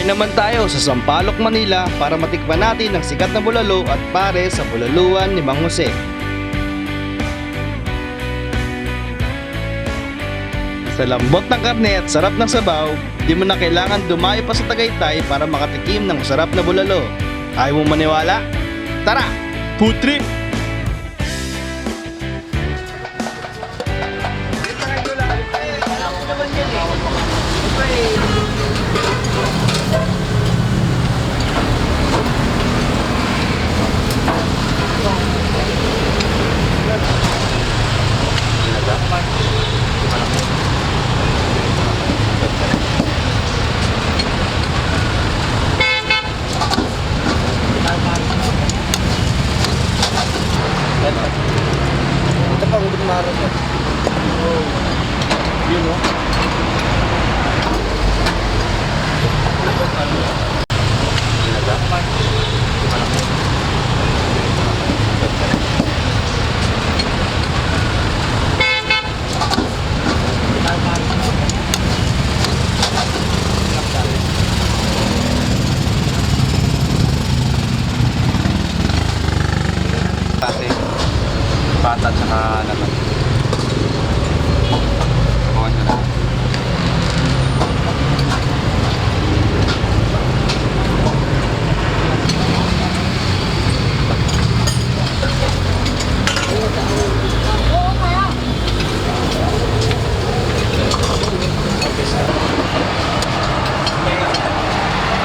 Biyahe naman tayo sa Sampaloc, Manila para matikman natin ang sikat na bulalo at pare sa bulaluan ni Mang Jose. Sa lambot ng karne at sarap ng sabaw, di mo na kailangan dumayo pa sa Tagaytay para makatikim ng masarap na bulalo. Ayaw mo maniwala? Tara! Food trip! Ito pa, ulit marot yan. Yun o. Pata at saka laman. Kuhan ko na.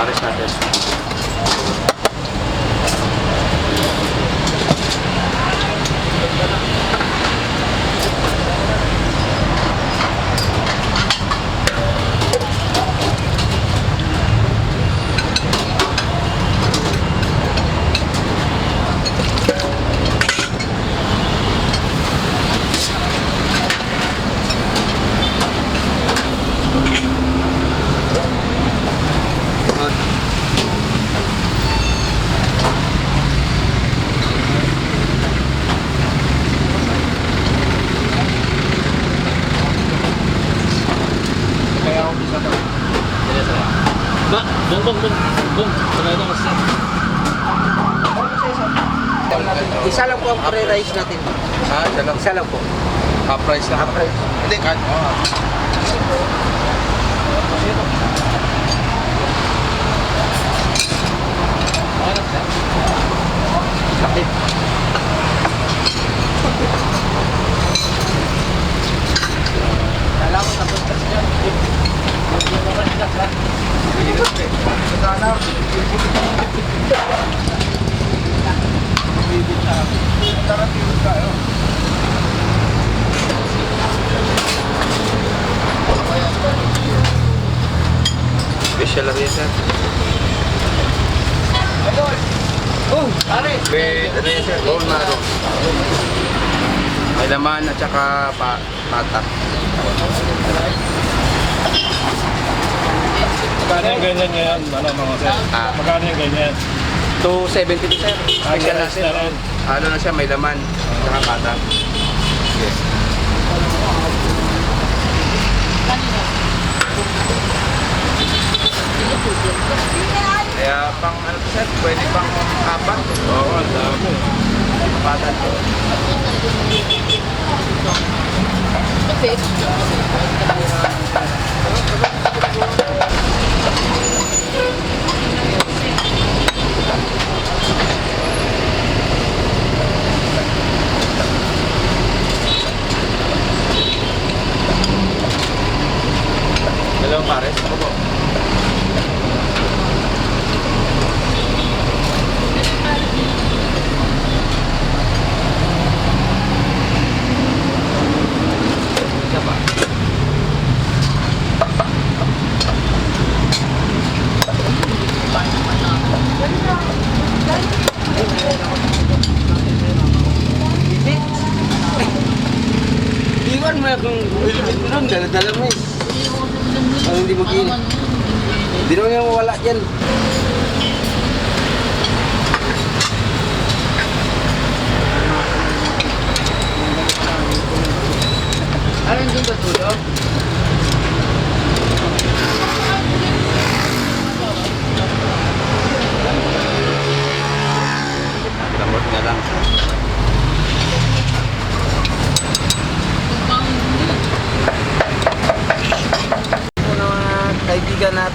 Aris natin. Isa lang po ang pre-rice natin. Isa lang. Isa lang po. Half price na. Half price. Hindi, kahit. Sakit. Alam mo, tapos kasi dyan. Special lang yan, sir. Oh, pare. With, ano yan, sir? Bone marrow. May laman at saka pata. Magkano yung ganyan ngayon? Ano mga sir? Magkano yung ganyan? 270 sir. Special lang, sir. Ano na siya, may laman. At saka pata. Yes. Kaya pang ano to, sir? Pwede pang apat. Oo, ang dami. Pata to. Hello, pares. Ako po. Isa pa. Iwan mo yung limit mo doon, dala-dala mo eh. Ano hindi mo gini? Hindi naman yung mawala dyan. Ano yung doon tulog?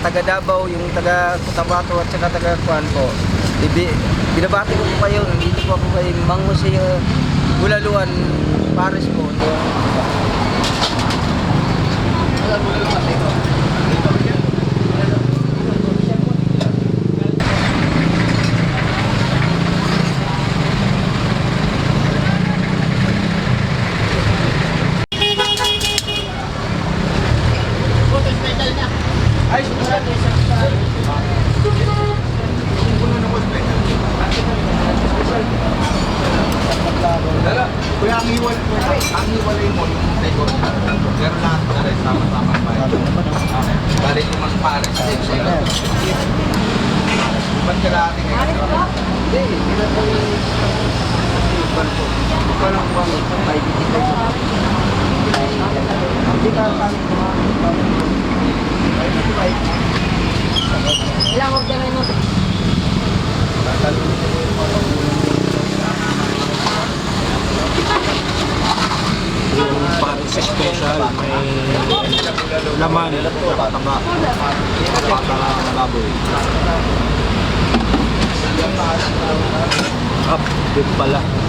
taga Davao, yung taga Cotabato at saka taga Kuan po. Binabati ko po kayo, nandito po ako kay Mang Jose Bulaluan, Paris po. Kuya, ang hiwalay mo yung tayo. Pero lahat na rin, sama-sama pa. Okay. Balik yung mas pare sa sila. Ba't ka natin ngayon? Hindi, hindi na po yung parang kami, may bitigay sa hindi ka kami Ilang huwag na mo. Parang sa special, may laman. Up, yun pala.